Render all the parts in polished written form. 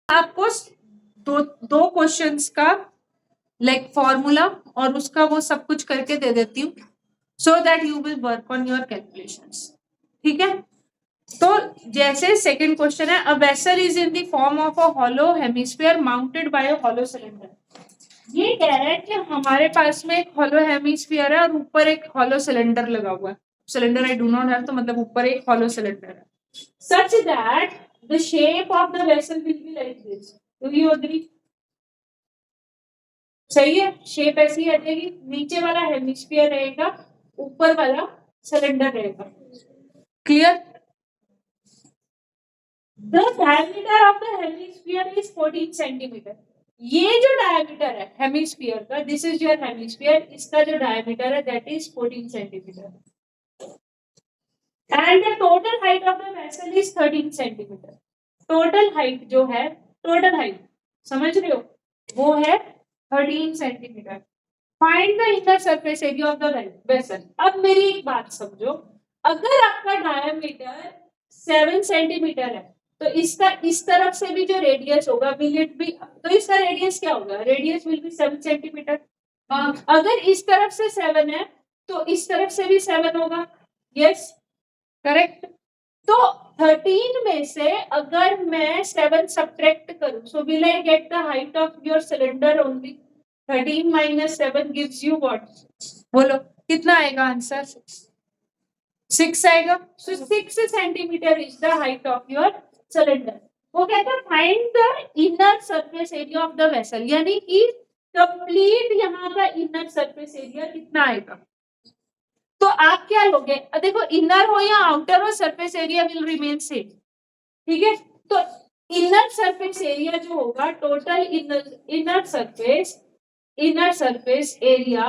आपको दो क्वेश्चंस का लाइक फॉर्मूला और उसका वो सब कुछ करके दे देती हूँ, so that you will work on your calculations. ठीक है, तो जैसे सेकंड क्वेश्चन है, a vessel is in the form of a hollow hemisphere mounted by a hollow cylinder. ये कह रहा है कि हमारे पास में एक हॉलो हेमिस्फीयर है और ऊपर एक हॉलो सिलेंडर लगा हुआ है। Cylinder I do not have, तो मतलब ऊपर एक हॉलो सिलेंडर है, such that the shape of the vessel will be like this. Do you agree? सही है, शेप ऐसी आ जाएगी, नीचे वाला हेमिस्फीयर रहेगा, ऊपर वाला सिलेंडर रहेगा। Clear? The diameter of the hemisphere is 14 centimetre. ये जो डायमीटर है हेमिस्फीयर का, दिस इज योर हेमिस्फीयर, इसका जो डायमीटर है that is 14 centimetre and the total height of the vessel is 13 centimetre. Total height जो है, टोटल हाइट समझ रहे हो, वो है 13 centimetre. Find the inner surface area of the vessel. अब मेरी एक बात समझो, अगर आपका डायमीटर 7 सेंटीमीटर है तो इसका इस तरफ से भी जो रेडियस होगा विल इट बी, तो इसका रेडियस क्या होगा, रेडियस विल बी 7 सेंटीमीटर। अगर इस तरफ से 7 है तो इस तरफ से भी 7 होगा। Yes, correct. तो 13 में से अगर मैं 7 सब्ट्रैक्ट करूं, so will I get the height of your cylinder only. 13 minus 7 gives you what? बोलो कितना आएगा आंसर? 6 आएगा। So 6 centimetre is the height of your cylinder. वो कहता है find the inner surface area of the vessel, यानी कि complete यहाँ का इनर सरफेस एरिया कितना आएगा। तो आप क्या लोगे, देखो इनर हो या आउटर हो, surface area will remain same. ठीक है, तो इनर सरफेस एरिया जो होगा, टोटल इनर सरफेस एरिया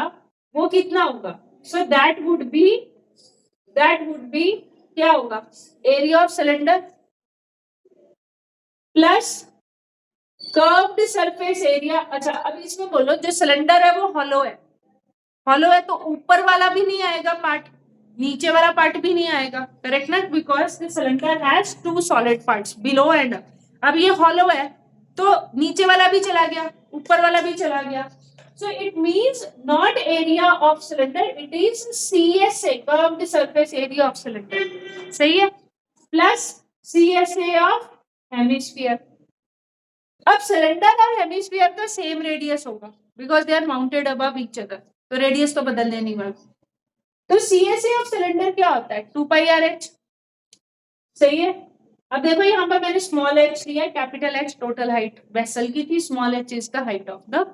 वो कितना होगा। सो दैट वुड बी क्या होगा, area of cylinder plus curved surface area. अच्छा, अब इसमें बोलो जो सिलेंडर है वो हॉलो है, हॉलो है तो ऊपर वाला भी नहीं आएगा पार्ट, नीचे वाला पार्ट भी नहीं आएगा, करेक्ट ना, because the cylinder has two solid parts below and up. अब ये हॉलो है तो नीचे वाला भी चला गया, ऊपर वाला भी चला गया, so it means not area of cylinder, it is CSA, curved surface area of cylinder। सही है, प्लस CSA of hemisphere। अब सिलेंडर और हेमिस्फीयर का सेम रेडियस होगा because they are mounted above each other, तो रेडियस तो बदलने नहीं वाला। तो CSA ऑफ सिलेंडर क्या होता है, 2πRH। सही है, अब देखो यहाँ पर मैंने स्मॉल h लिया, capital H total height vessel की थी, small h is the height of the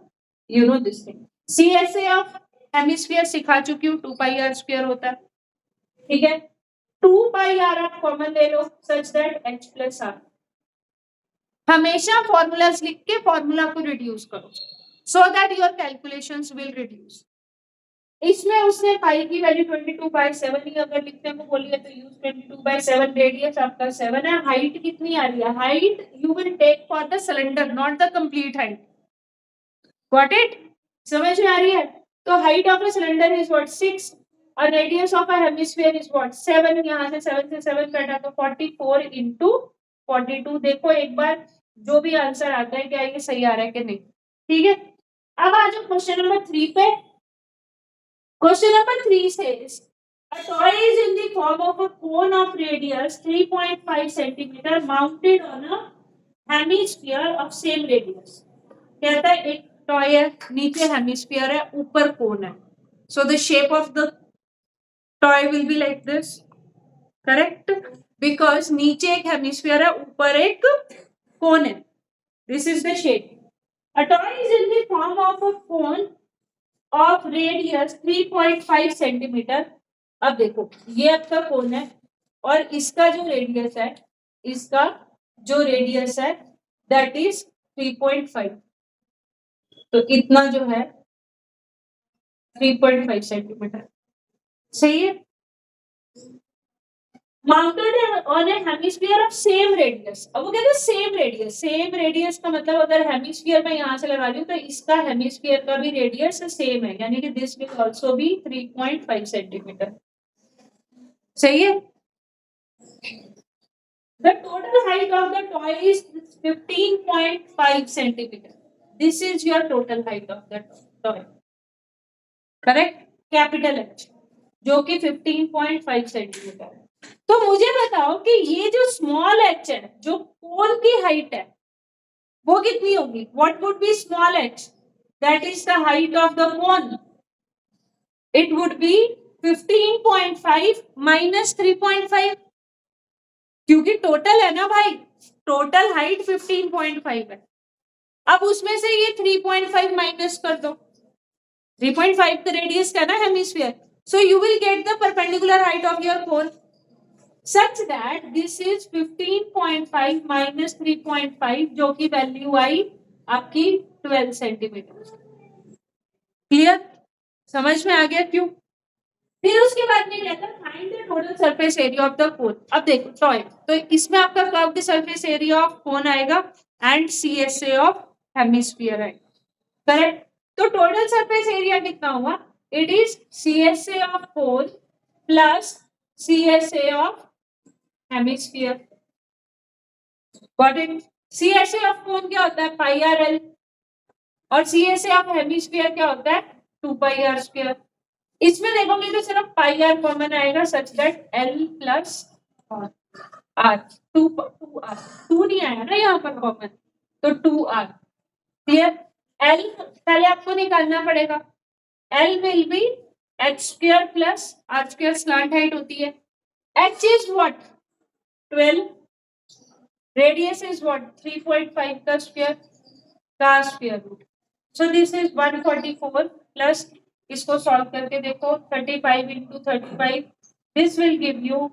you know this thing. CSA of hemisphere सिखा चुकी हूँ, 2πr स्क्वायर होता है। ठीक है, 2πr आप कॉमन ले लो such that h plus r। हमेशा फॉर्मूलाज लिख के फॉर्मूला को रिड्यूस करो so that your calculations will reduce. इसमें उसने पाई की वैल्यू 22/7 ही अगर लिखने को बोली है तो यूज 22/7, रेडियस आपका 7 है, हाइट कितनी आ रही है, height you will take for the cylinder not the complete height. Got it? समझ में आ रही है? तो height of a cylinder is what 6 और radius of a hemisphere is what 7। यहाँ से 7 से 7 कटा तो 44 into 42। देखो एक बार जो भी आंसर आता है क्या ये सही आ रहा है कि नहीं। ठीक है, अब आ जाओ क्वेश्चन नंबर 3 पे। Question number 3 says, a toy is in the form of a cone of radius 3.5 centimeter mounted on a hemisphere of same radius। कहता है एक टॉय है, नीचे हेमिस्फीयर है, ऊपर कोन है, so the shape of the toy will be like this, correct? Because नीचे एक हेमिस्फीयर है, ऊपर एक कोन है, this is the shape। A toy is in the form of a cone of radius 3.5 centimetre. अब देखो ये आपका कोन है और इसका जो रेडियस है, इसका जो रेडियस है दैट इज 3.5, तो इतना जो है 3.5 सेंटीमीटर। सही है, mounted on A hemisphere of same radius. अब वो कहते हैं सेम रेडियस, सेम रेडियस का मतलब अगर हेमिस्फीयर में यहाँ से लगा रही हूँ तो इसका हेमिस्फीयर का भी रेडियस सेम है, यानी कि this will also B 3.5 centimetre. सही है, The total height of the toy is 15.5 centimeter. This is your total height of the toy. Correct, capital H, जो कि 15.5 सेंटीमीटर है। तो मुझे बताओ कि ये जो स्मॉल एच है, जो कोन की हाइट है, वो कितनी होगी? What would be small H? That is the height of the cone. It would be 15.5 minus 3.5, क्योंकि टोटल है ना भाई, टोटल हाइट 15.5 है। अब उसमें से ये 3.5 माइनस कर दो, 3.5 the radius का ना hemisphere, so you will get the perpendicular height of your cone such that this is 15.5 minus 3.5, जो की वैल्यू आई आपकी 12 सेंटीमीटर। क्लियर? समझ में आ गया क्यों? फिर उसके बाद में कहता है find the total surface area of the cone. अब देखो टॉय, तो इसमें आपका curved surface area of cone आएगा एंड CSA ऑफ हेमिस्फीयर आएगा, करेक्ट? तो टोटल सरफेस एरिया कितना हुआ? It is CSA of cone plus CSA of hemisphere. Got it? CSA of cone क्या होता है? पाई आर एल, और CSA ऑफ हेमिस्फीयर क्या होता है? 2 पाई आर स्क्वायर। इसमें देखोगे तो सिर्फ पाई आर कॉमन आएगा such that L plus r, 2 नहीं आया ना यहाँ पर कॉमन, तो 2R। क्लियर? L पहले आपको निकालना पड़ेगा, L will be h square plus r square slant height होती है, h is what? 12, radius is what? 3.5 का square root, so this is 144 plus, इसको सॉल्व करके देखो, 35 into 35, this will give you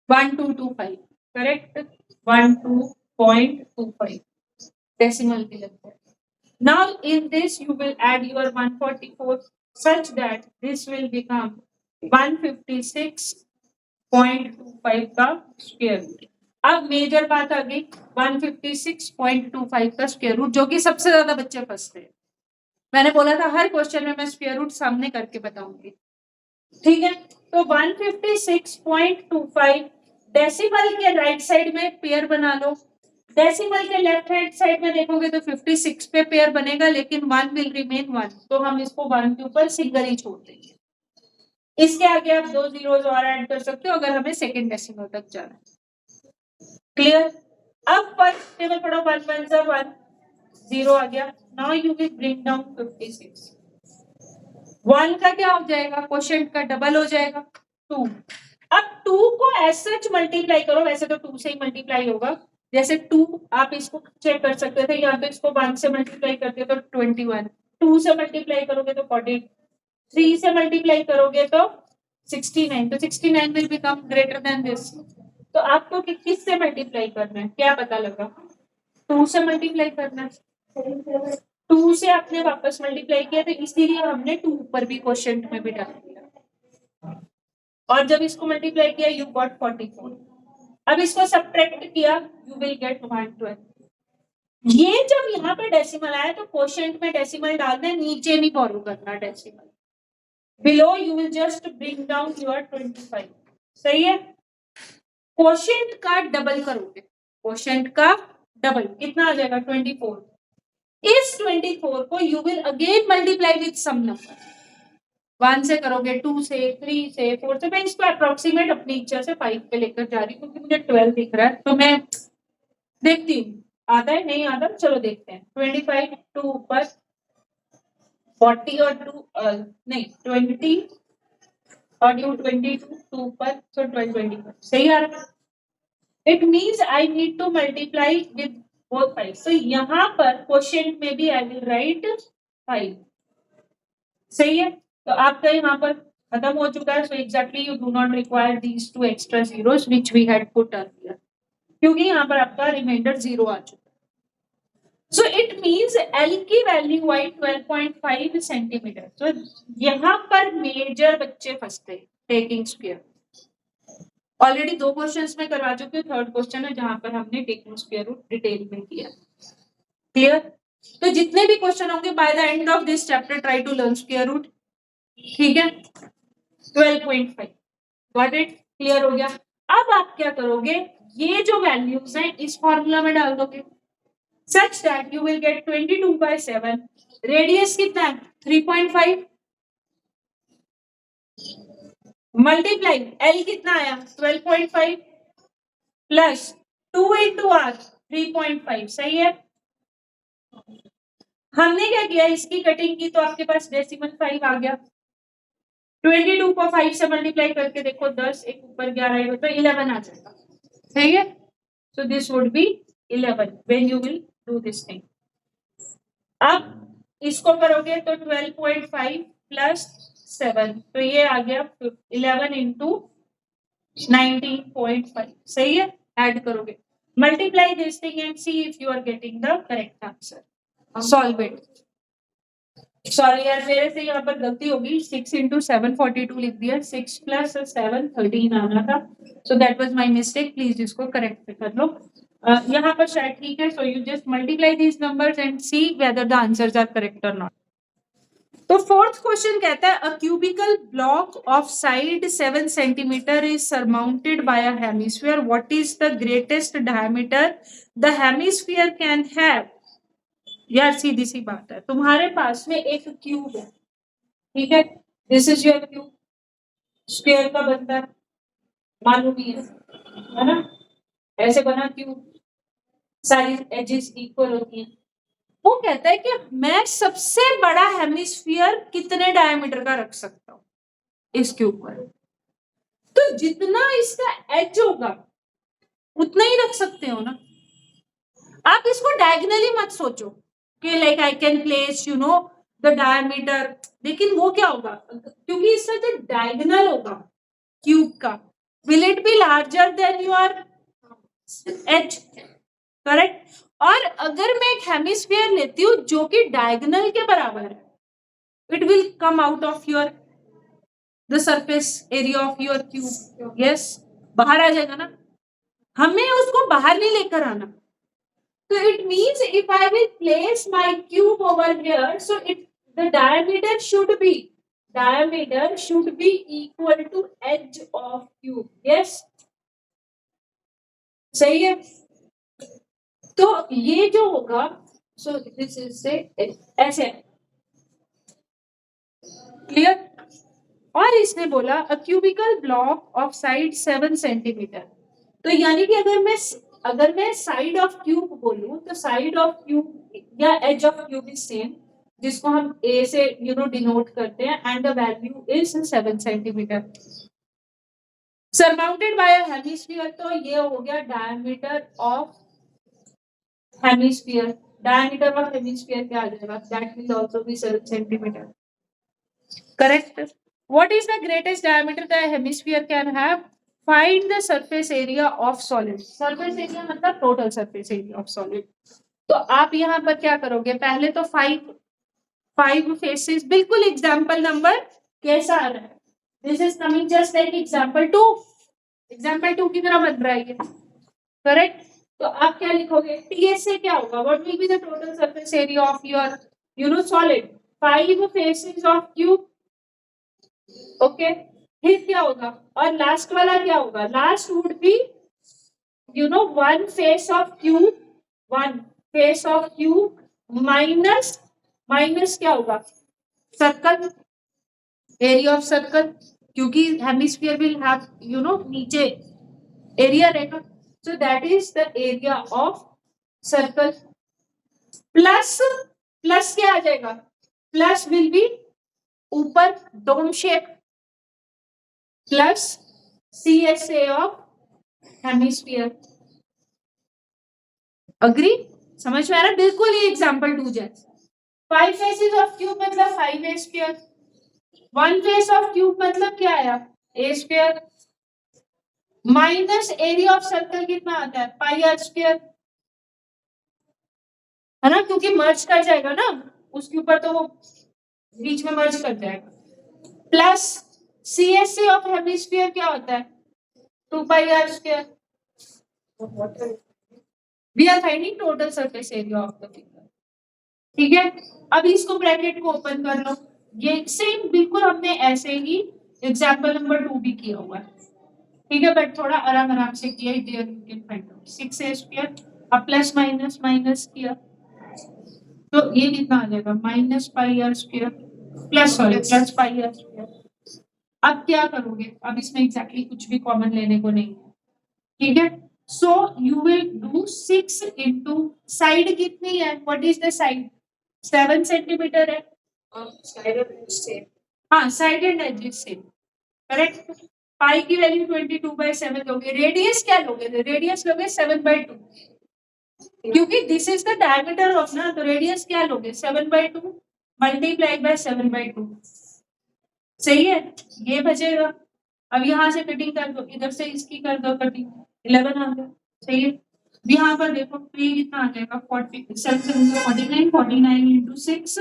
1225, correct? 12.25 decimal के लगता है। Now in this you will add your 144 such that this will become 156.25 का square root. अब major बात आ गई 156.25 का स्क्वायर रूट, जो कि सबसे ज्यादा बच्चे फंसते हैं। मैंने बोला था हर क्वेश्चन में मैं स्क्वायर रूट सामने करके बताऊंगी, ठीक है? तो 156.25 डेसिमल के राइट साइड में पेयर बना लो, डेसिमल के लेफ्ट हैंड साइड में देखोगे तो 56 पे पेयर बनेगा, लेकिन 1 विल रिमेन 1, तो हम इसको 1 के ऊपर सिंगल ही छोड़ देंगे। इसके आगे आप 2 जीरोस और ऐड कर सकते हो अगर हमें सेकंड डेसिमल तक जाना है। क्लियर? अब फर्स्ट टेबल पढ़ो, 1 1 जा 1, 0 आ गया। Now you will bring down 56, 1 का क्या हो जाएगा? क्वोशिएंट का डबल हो जाएगा 2। अब 2 को एज सच मल्टीप्लाई करो, वैसे तो 2 से ही मल्टीप्लाई होगा, जैसे 2 आप इसको चेक कर सकते थे, यहाँ पे इसको 1 से मल्टीप्लाई करते तो 21, 2 से मल्टीप्लाई करोगे तो 40, 3 से मल्टीप्लाई करोगे तो 69, तो 69 will become greater than this. तो आपको किस से मल्टीप्लाई करना है? क्या पता लगा? 2 से मल्टीप्लाई करना है, 2 से आपने वापस मल्टीप्लाई किया, तो इसीलिए हमने 2 ऊपर भी क्वोशिएंट में भी डाल दिया, और जब इसको मल्टीप्लाई किया यू गॉट 44। अब इसको सब्ट्रैक्ट किया यू विल गेट 112। ये जब यहाँ पे डेसिमल आया तो क्वोशिएंट में डेसिमल डालना है, नीचे नहीं बोरो करना decimal, below you will just bring down your 25। सही है? क्वोशिएंट का डबल करोगे, क्वोशिएंट का डबल कितना आ जाएगा? 24। इस 24 को you will again multiply with some number, 1 से करोगे, 2 से, 3 से, 4 से। मैं इसको अप्रोक्सीमेट अपनी इच्छा से 5 पे लेकर जा रही हूँ क्योंकि मुझे 12 दिख रहा है, तो मैं देखती हूँ आता है नहीं आता, चलो देखते हैं। 25 2 ऊपर, 40 और 2 नहीं 20 और 2 22 2 ऊपर, सो 12 25 सही आ रहा है। It means I need to multiply with both 5, सो यहाँ पर क्वोशिएंट में भी आई विल राइट 5। सही है? तो आपका यहाँ पर खत्म हो चुका है, so exactly you do not require these 2 extra zeros which we had put earlier, क्योंकि यहाँ पर आपका रिमाइंडर 0 आ चुका है। सो इट मींस L की वैल्यू आई 12.5 सेंटीमीटर। तो यहाँ पर मेजर बच्चे फंसते हैं टेकिंग स्क्वायर। ऑलरेडी 2 क्वेश्चंस में करवा चुके हैं, थर्ड क्वेश्चन है जहां पर हमने टेकिंग स्क्वायर रूट डिटेल में किया। क्लियर? तो जितने भी क्वेश्चन होंगे by the end of this chapter try to learn square root, ठीक है। 12.5 गॉट इट, क्लियर हो गया। अब आप क्या करोगे, ये जो वैल्यूज हैं इस फॉर्मूला में डाल दोगे such that you will get 22/7, radius कितना है 3.5, मल्टीप्लाई L कितना आया 12.5 प्लस 2 into R 3.5, सही है। हमने क्या किया, इसकी कटिंग की तो आपके पास डेसिमल 5 आ गया। 22 को 5 से मल्टीप्लाई करके देखो 10, एक ऊपर 11 तो 11 आ जाएगा, सही है। So this would be 11 when you will do this thing. अब इसको करोगे तो 12.5 प्लस 7 तो ये आ गया 11 into 19.5, सही है। ऐड करोगे, multiply this thing and see if you are getting the correct answer, solve it. Sorry यार, मेरे से यहाँ पर गलती होगी, 6 into 7 42 लिख दिया, 6 plus 7 13 आना था, so that was my mistake, please इसको करेक्ट कर लो। यहाँ पर शायद ठीक है, so you just multiply these numbers and see whether the answers are correct और नॉट। तो फोर्थ क्वेश्चन कहता है a cubical block of side 7 centimetre is surmounted by a hemisphere, what is the greatest diameter the hemisphere can have. यार सीधी सी बात है, तुम्हारे पास में एक क्यूब है, ठीक है, this is your cube, square का बनता है, मालूम ही है ना, ऐसे बना क्यूब, सारी एजेस इक्वल होती हैं। वो कहता है कि मैं सबसे बड़ा हेमिस्फीयर कितने डायमीटर का रख सकता हूँ इस क्यूब पर, तो जितना इसका एज होगा उतना ही रख सकते हो ना। आप इसको डायगनली मत सोचो कि like I can place you know the diameter, लेकिन वो क्या होगा, क्योंकि इसका जो डायगनल होगा क्यूब का, will it be larger than your age, correct. और अगर मैं एक हेमिस्फीयर लेती हूँ जो कि डायगनल के बराबर है, it will come out of your the surface area of your cube, yes, बाहर आ जाएगा ना, हमें उसको बाहर नहीं लेकर आना। So it means if I will place my cube over here, so the diameter should be equal to edge of cube. Yes, सही है। तो ये जो होगा, so this is say ऐसे, क्लियर। और इसने बोला a cubical block of side 7 centimetre, तो यानी कि अगर मैं साइड ऑफ क्यूब बोलूं तो साइड ऑफ क्यूब या edge of cube is same, जिसको हम ए से डिनोट करते हैं, and the value is 7 centimetre surmounted by a hemisphere, तो ये हो गया diameter of hemisphere. Diameter of hemisphere क्या आ जाएगा, that will also be 7 centimetre, correct. What is the greatest diameter the hemisphere can have, find the surface area of solid. Surface area मतलब total surface area of solid. तो आप यहाँ पर क्या करोगे, पहले तो 5 फेसेस, बिल्कुल एग्जाम्पल नंबर कैसा आ रहा है, this is coming just like example 2, example 2 की तरह बन रहा है ये, करेक्ट। तो आप क्या लिखोगे, टीएस से क्या होगा, what will be the total surface area of your solid, 5 faces of cube, okay. फिर क्या होगा, और लास्ट वाला क्या होगा, last would be one face of cube minus क्या होगा, सर्कल, एरिया ऑफ सर्कल, क्योंकि हेमिस्फीयर विल हैव नीचे एरिया रहेगा, so that is the area of circle, plus क्या आ जाएगा, प्लस विल बी ऊपर dome shape, plus CSA of hemisphere, agree, समझ में आ रहा है, बिल्कुल ये एग्जांपल 2 जैसा। 5 फेसेस ऑफ क्यूब मतलब 5 a square, 1 face of cube मतलब क्या आया, a square, minus area of circle कितना आता है, पाई आर स्क्वायर, है ना, क्योंकि मर्ज कर जाएगा ना उसके ऊपर, तो वो बीच में मर्ज कर जाएगा, प्लस CSA ऑफ हेमिस्फीयर क्या होता है, 2 pi are square. We are finding total surface area of the figure. ठीक है, अब इसको ब्रैकेट को ओपन कर लो, ये सेम बिल्कुल हमने ऐसे ही एग्जाम्पल नंबर 2 भी किया हुआ है, ठीक है, बट थोड़ा आराम आराम से किया, there you can find out 6a square, अब प्लस माइनस माइनस किया तो ये कितना आ जाएगा minus pi are square plus pi are square. अब क्या करोगे, अब इसमें एग्जैक्टली कुछ भी कॉमन लेने को नहीं है, ठीक है, so you will do 6 into side कितनी है, what is the side 7 centimetre है, हाँ side and edges same, correct, pi की वैल्यू 22/7 लोगे, रेडियस क्या लोगे, रेडियस लोगे 7/2, क्योंकि this is the diameter of ना, तो रेडियस क्या लोगे 7/2 मल्टीप्लाइड बाय 7/2, सही है, ये बचेगा। अब यहाँ से कटिंग कर दो, इधर से इसकी कर दो कटिंग, 11 आ गया, सही है, यहाँ पर देखो ये कितना आ जाएगा 49 इंटू 6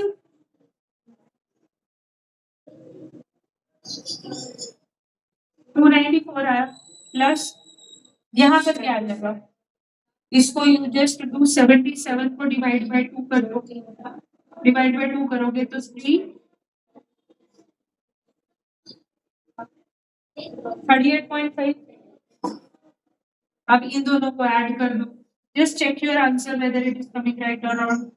294 आया, प्लस यहाँ पर क्या आ जाएगा, इसको यू जस्ट डू 77 को डिवाइड बाय 2 कर दो, डिवाइड बाय 2 करोगे तो 38.5, अब इन दोनों को ऐड कर दो, just check your answer whether it is coming right और नॉट,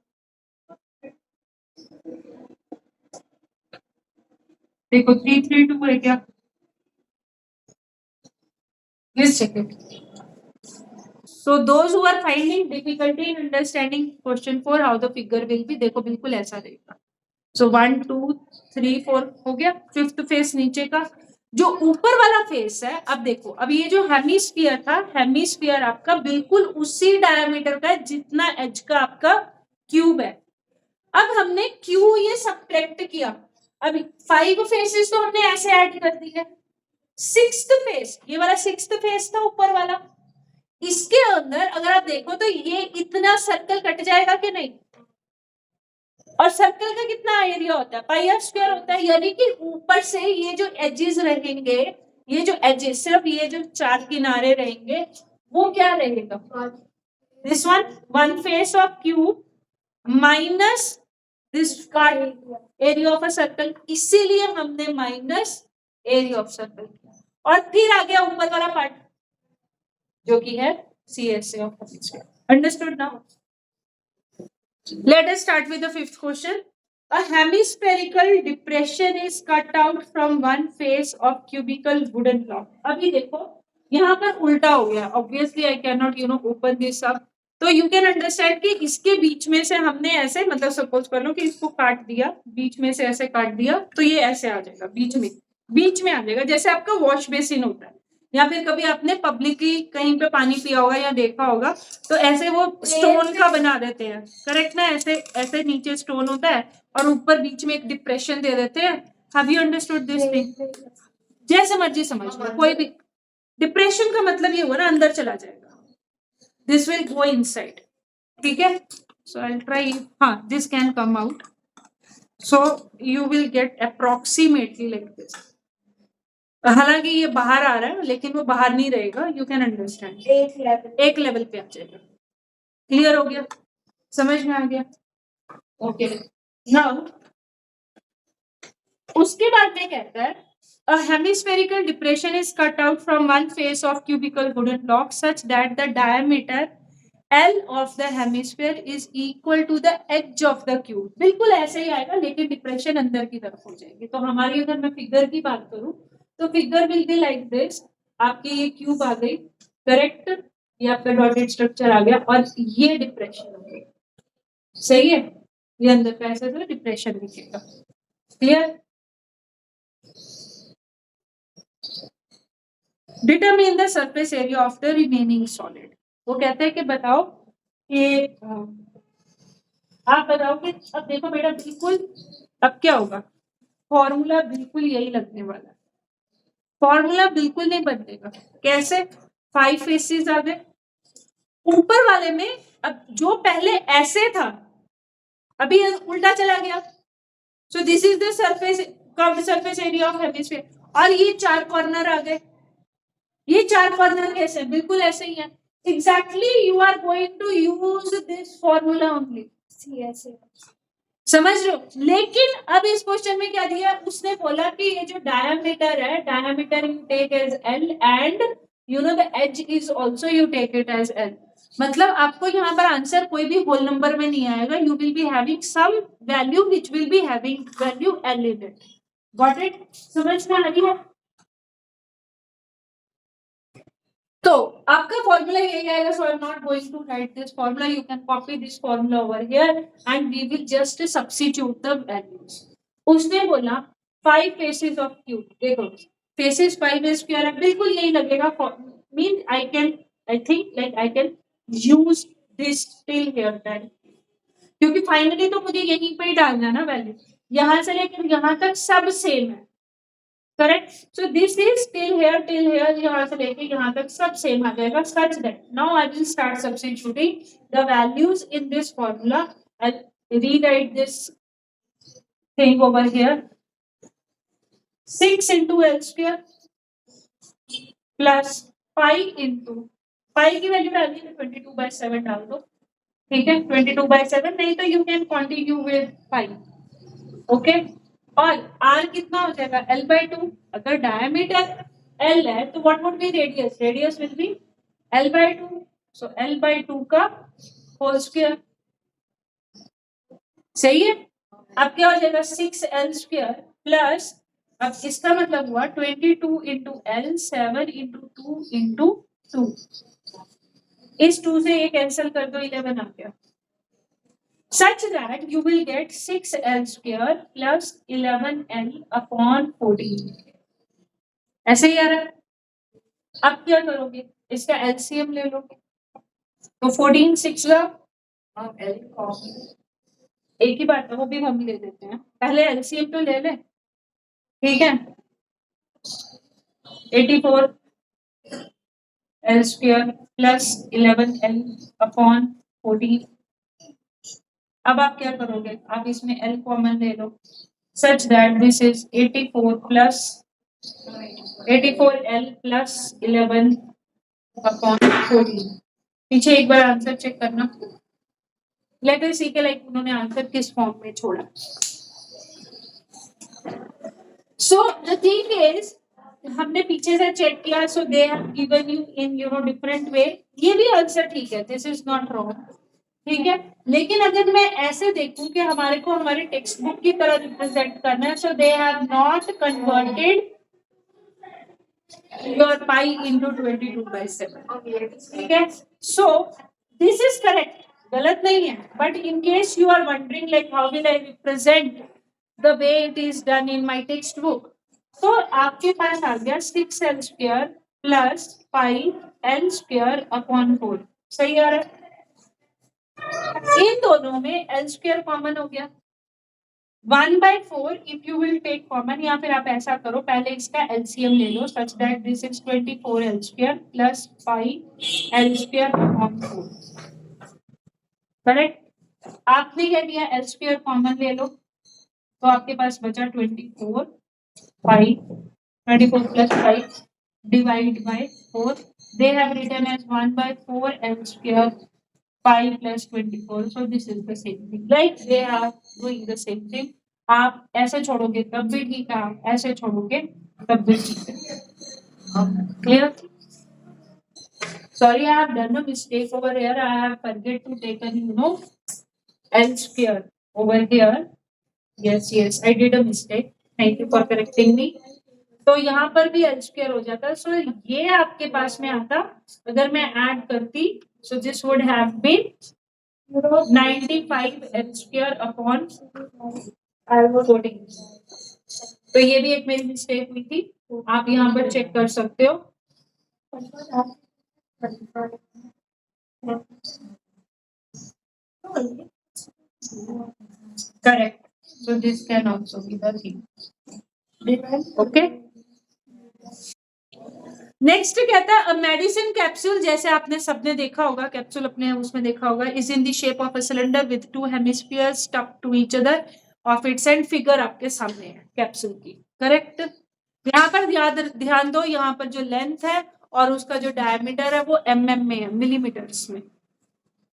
देखो 332 है क्या, let's check it. So those who are finding difficulty in understanding question 4 how the figure will be, देखो बिल्कुल ऐसा रहेगा, so 1 2 3 4 हो गया, फिफ्थ फेस नीचे का, जो ऊपर वाला फेस है, अब देखो, अब ये जो हेमिस्फीयर था, हेमिस्फीयर आपका बिल्कुल उसी डायमीटर का है जितना एज का आपका क्यूब है, अब हमने क्यू ये सब्ट्रैक्ट किया, अब 5 फेसेस तो हमने ऐसे ऐड कर दिए, सिक्स्थ फेस, ये वाला सिक्स्थ फेस था ऊपर वाला, इसके अंदर अगर आप देखो तो ये इतना सर्कल कट जाएगा कि नहीं, और सर्कल का कितना एरिया होता है पाई आर स्क्वायर होता है, यानी कि ऊपर से ये जो एजेस रहेंगे, ये जो एजेस सिर्फ ये जो चार किनारे रहेंगे वो क्या रहेगा, this one face of cube minus this part area of a circle, इसीलिए हमने माइनस एरिया ऑफ सर्कल किया, और फिर आ गया ऊपर वाला पार्ट जो कि है CSA of hemisphere, understood now, let us start with the fifth question. A hemispherical depression is cut out from one face of cubical wooden block. अभी देखो यहाँ पर उल्टा हो गया, obviously I cannot open this up, तो you can understand कि इसके बीच में से हमने ऐसे, मतलब सपोज कर लो कि इसको काट दिया, बीच में से ऐसे काट दिया, तो ये ऐसे आ जाएगा, बीच में आ जाएगा, जैसे आपका वॉश बेसिन होता है, या फिर कभी आपने पब्लिकली कहीं पे पानी पिया होगा या देखा होगा, तो ऐसे वो स्टोन का बना देते हैं, करेक्ट ना, ऐसे ऐसे नीचे स्टोन होता है और ऊपर बीच में एक डिप्रेशन दे देते हैं, have you understood this thing, जैसे मर्जी समझ लो, कोई भी डिप्रेशन का मतलब ये हुआ ना अंदर चला जाएगा, दिस विल गो इनसाइड, ठीक है, सो आई विल ट्राई, हाँ this can come out, so you will get approximately like this, हालांकि ये बाहर आ रहा है लेकिन वो बाहर नहीं रहेगा, यू कैन अंडरस्टैंड, एक लेवल पे आ जाएगा, क्लियर हो गया, समझ में आ गया, ओके, नाउ उसके बाद में कहता है a hemispherical depression is cut out from one face of cubical wooden block such that the diameter L of the hemisphere is equal to the edge of the cube, बिल्कुल ऐसे ही आएगा लेकिन depression अंदर की तरफ हो जाएगी, तो हमारी अगर मैं फिगर की बात करूं तो figure will be like this, आपकी ये क्यूब आ गई, करेक्ट, ये आपका डॉटेड स्ट्रक्चर आ गया और ये डिप्रेशन हो गई, सही है, ये अंदर का ऐसे तो डिप्रेशन दिखेगा, clear, determine the surface area of the remaining solid, वो कहते हैं कि बताओ कि आप बताओ कि, अब देखो बेटा बिल्कुल, अब क्या होगा, फॉर्मूला बिल्कुल यही लगने वाला है, फॉर्मूला बिल्कुल नहीं बदलेगा, कैसे, 5 फेसेस आ गए, ऊपर वाले में अब जो पहले ऐसे था अभी उल्टा चला गया, so this is the surface, curved surface area of hemisphere, और ये 4 कॉर्नर आ गए, ये 4 कॉर्नर कैसे, बिल्कुल ऐसे ही है, exactly you are going to use this formula only, CSA, समझ रहे हो? लेकिन अब इस क्वेश्चन में क्या दिया, उसने बोला कि ये जो डायमीटर है, diameter you take as L and you know the edge is also you take it as L. मतलब आपको यहाँ पर आंसर कोई भी होल नंबर में नहीं आएगा, you will be having some value which will be having value L in it. Got it? समझ में आ रही है? तो आपका फॉर्मूला यही आएगा, so I am not going to write this formula, you can copy this formula over here and we will just substitute the values. उसने बोला 5 फेसेस ऑफ क्यूब, देखो फेसेस 5 स्क्वायर है, बिल्कुल यही लगेगा, mean I can, I think like I can use this till here that, क्योंकि finally तो मुझे यहीं पे ही डालना है ना वैल्यू, यहां से लेकर यहां तक सब सेम है, correct? So this is till here यहाँ से लेके यहाँ तक सब सेम आ जाएगा, such that now I will start substituting the values in this formula. I'll rewrite this thing over here. 6 into L square plus pi into pi की value डालनी है 22/7 डाल दो, ठीक है? 22/7, नहीं तो you can continue with pi, okay? और r कितना हो जाएगा? L/2। अगर डायमीटर L है तो what would be radius? Radius will be L/2, so L/2 का होल स्क्वायर, सही है? अब क्या हो जाएगा? 6L स्क्वायर प्लस, अब इसका मतलब हुआ 22 इंटू L, 7 इंटू 2 इंटू 2, इस 2 से ये कैंसिल कर दो, 11 आ गया, such that you will get 6L square plus 11L upon 14। ऐसे ही आ रहा है। अब क्या करोगे? इसका एलसीएम ले लोगे, तो 14 6 एक ही बात है, वो भी हम ले देते हैं, पहले एलसीएम तो ले ले, ठीक है? 84 L square plus 11L upon 14। अब आप क्या करोगे? आप इसमें L कॉमन ले लो, such that this is 84 plus 84L plus 11 upon 14। पीछे एक बार आंसर चेक करना, लेट अस सी के लाइक उन्होंने आंसर किस फॉर्म में छोड़ा। सो द थिंग इज, हमने पीछे से चेक किया, so they have given you in you know different way, ये भी आंसर ठीक है, दिस इज नॉट रॉन्ग, ठीक है? लेकिन अगर मैं ऐसे देखूं कि हमारे को हमारे टेक्स्ट बुक की तरह रिप्रेजेंट करना है, so they have not converted your pi into 22/7, ठीक है? So this is correct, गलत नहीं है, but in case you are wondering like how will I represent the way it is done in my textbook, so आपके पास आ गया 6L square plus pi L square upon 4, सही आ रहा है? इन दोनों में L square कॉमन हो गया, 1/4 if you will take common, या फिर आप ऐसा करो, पहले इसका एलसीएम ले लो, such that this is 24L square plus pi L square upon 4, correct? आपने क्या किया? L square कॉमन ले लो, तो आपके पास बचा 24 plus 5 divide by 4, they have written as 1/4 L square pi plus 24, so this is the same thing, right? They are doing the same thing. आप ऐसे छोड़ोगे तब भी ठीक है, आप ऐसे छोड़ोगे तब भी ठीक है, clear? Sorry, I have done a mistake over here. I have forget to take an L square over here. Yes, I did a mistake. Thank you for correcting me. तो यहाँ पर भी L square हो जाता, सो ये आपके पास में आता, अगर मैं ऐड करती, so this would have been 95 L square upon 14। तो ये भी एक मेरी मिस्टेक हुई थी, आप यहाँ पर चेक कर सकते हो। Correct, so this can also be the thing, okay? Next कहता है मेडिसिन कैप्सूल, जैसे आपने सबने देखा होगा, कैप्सूल अपने उसमें देखा होगा, is in the shape of a cylinder with 2 hemispheres stuck to each other of its end, figure आपके सामने है कैप्सूल की, करेक्ट? यहाँ पर ध्यान दो, यहाँ पर जो लेंथ है और उसका जो डायमीटर है वो mm में है, मिलीमीटर्स में,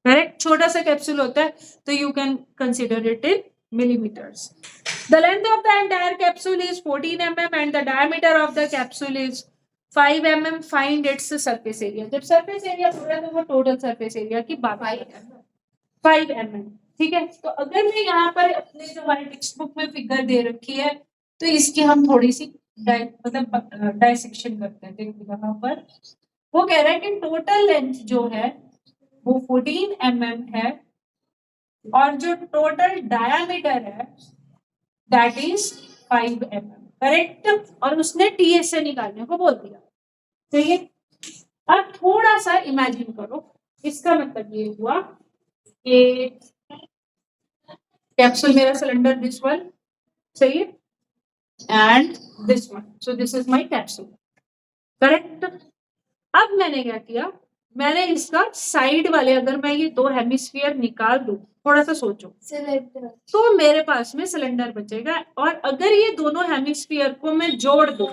करेक्ट? छोटा सा कैप्सूल होता है, तो you can consider it in millimeters. The length of the entire capsule is 14 mm and the diameter of the capsule is 5 mm. Find its surface area. जब surface area पूरा तो वो total surface area की बात है 5 mm. ठीक है, तो अगर मैं यहाँ पर अपने जो हमारे टेक्स्ट बुक में फिगर दे रखी है तो इसकी हम थोड़ी सी मतलब डाइसेक्शन करते हैं. देखो यहाँ पर वो कह रहा है कि टोटल लेंथ जो है वो 14 mm है और जो टोटल डायामीटर है दैट इज 5 mm. करेक्ट. और उसने टीएस से निकालने को बोल दिया. सही है. अब थोड़ा सा इमेजिन करो. इसका मतलब ये हुआ कि कैप्सूल मेरा सिलेंडर दिस वन. सही है. And this one. So this is my capsule. Correct. अब मैंने क्या किया, मैंने इसका साइड वाले अगर मैं ये दो हेमिस्फीयर निकाल दूं, थोड़ा सा सोचो, तो मेरे पास में सिलेंडर बचेगा. और अगर ये दोनों हेमिस्फीयर को मैं जोड़ दूं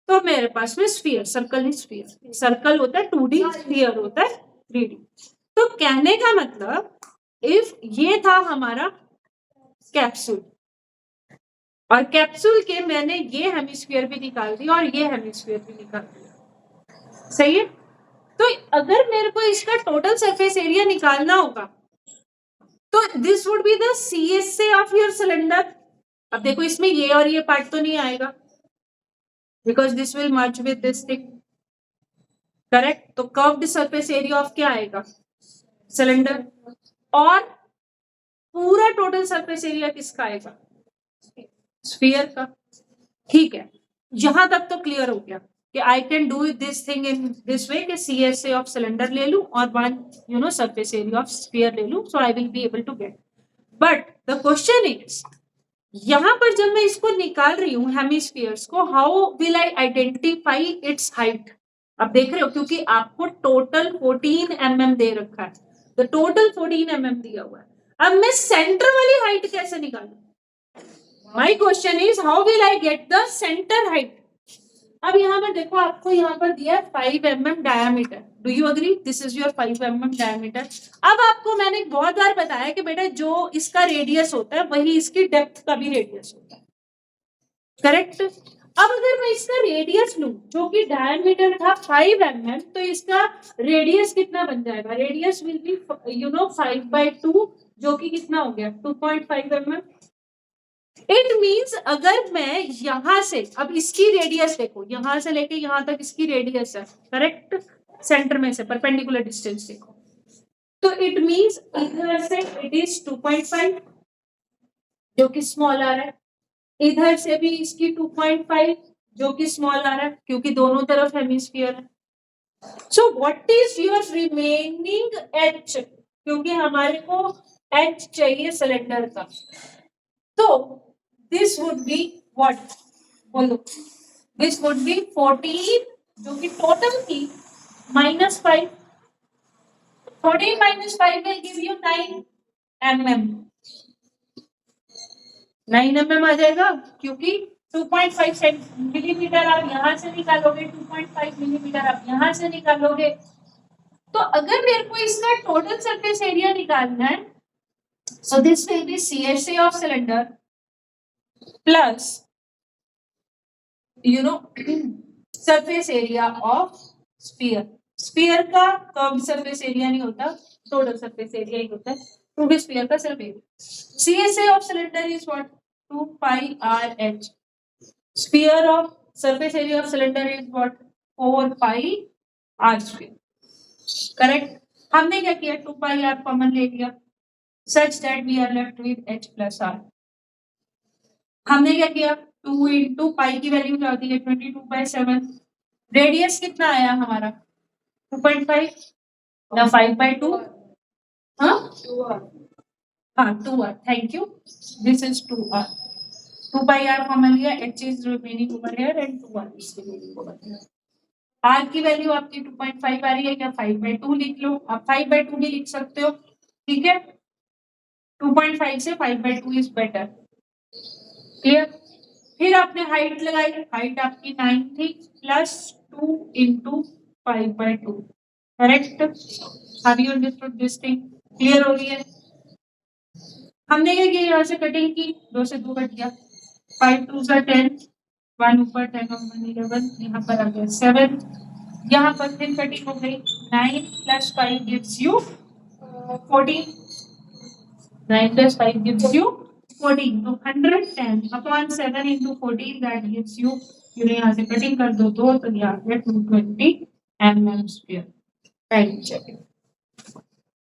तो मेरे पास में स्फीयर, सर्कल ही स्फीयर. सर्कल होता है 2D, स्फीयर होता है 3D. तो कहने का मतलब इफ ये था हमारा कैप्सूल और कैप्सूल के मैंने ये हेमिस्फीयर भी निकाल दिया और ये हेमिस्फीयर भी निकाल दिया. सही है. तो अगर मेरे को इसका टोटल सरफेस एरिया निकालना होगा तो this would be the CSA of your cylinder. अब देखो इसमें ये और ये पार्ट तो नहीं आएगा because this will merge with this thing. Correct. तो कर्व्ड सरफेस एरिया ऑफ क्या आएगा, सिलेंडर. और पूरा टोटल सरफेस एरिया किसका आएगा, स्फीयर का. ठीक है. यहां तक तो क्लियर हो गया कि I can do this thing in this way कि CSA ऑफ सिलेंडर ले लूं और one surface area of sphere ले लूं. So I will be able to get. But the question is यहां पर जब मैं इसको निकाल रही हूं हेमिस्फीयर्स को, how will I identify it's height. अब देख रहे हो क्योंकि आपको टोटल 14 mm दे रखा है. तो टोटल 14 mm दिया हुआ है. अब मैं सेंटर वाली हाइट कैसे निकालूं. My question is how will I get the centre height. अब यहाँ पर देखो आपको यहाँ पर दिया है 5 mm diameter. Do you agree this is your 5 mm diameter. अब आपको मैंने बहुत बार बताया कि बेटा जो इसका रेडियस होता है वही इसकी डेप्थ का भी रेडियस होता है. करेक्ट. अब अगर मैं इसका रेडियस लूं जो कि डायमीटर था 5 mm तो इसका रेडियस कितना बन जाएगा. रेडियस विल बी 5/2 जो कि कितना हो गया 2.5 mm. इट मीन्स अगर मैं यहां से, अब इसकी रेडियस देखो यहां से लेके यहां तक इसकी रेडियस है. करेक्ट. सेंटर में से परपेंडिकुलर डिस्टेंस देखो तो इट मीन्स इधर से इट इज 2.5 जो कि स्मॉल आ रहा है. इधर से भी इसकी 2.5 जो कि स्मॉल आ रहा है क्योंकि दोनों तरफ हेमिस्फीयर है. So what is your remaining H, क्योंकि हमारे को एच चाहिए सिलेंडर का. तो दिस वुड बी व्हाट, बोलो. दिस वुड बी 14 जो कि टोटल की -5. 14 - 5 will give you 9 mm. 9 mm आ जाएगा क्योंकि 2.5 मिलीमीटर आप यहां से निकालोगे, 2.5 मिलीमीटर आप यहां से निकालोगे. तो अगर मेरे को इसका टोटल सरफेस एरिया निकालना है so this will be CSA of cylinder plus surface area of sphere. Sphere का कर्व्ड सरफेस एरिया नहीं होता, टोटल सरफेस एरिया ही होता है क्योंकि स्फीयर का सिर्फ area. CSA of cylinder is what 2 pi RH. Sphere of surface area of cylinder is what 4 pi R square. Correct. हमने क्या किया 2 pi R कॉमन ले लिया such that we are left with H plus R. हमने क्या किया 2 into pi की value क्या होती है 22/7. रेडियस कितना आया हमारा 2.5 या 5/2. हाँ 2R. Thank you. This is 2R. 2 pi R common लिया. H is remaining over here and 2R is remaining over here. R की वैल्यू आपकी 2.5 आ रही है या 5/2 लिख लो. आप 5/2 भी लिख सकते हो. ठीक है. 2.5 से 5/2 इज बेटर. क्लियर. फिर आपने हाइट लगाई. हाइट आपकी 9 थी plus 2 into 5/2. Correct. Have you understood this thing. Clear हो रही है. हमने क्या किया, यहाँ से कटिंग की, 2 से 2 कट गया, 5 2 सा 10, 1 ऊपर 10 और 1 11, यहाँ पर आ गया 7, यहाँ पर फिर कटिंग हो गई, 9 + 5 gives you 14, 9 + 5 gives you 14, तो 110/7 into 14 that gives you, यहाँ से कटिंग कर दो 2, तो यहाँ पे 220 mm². Right, check it.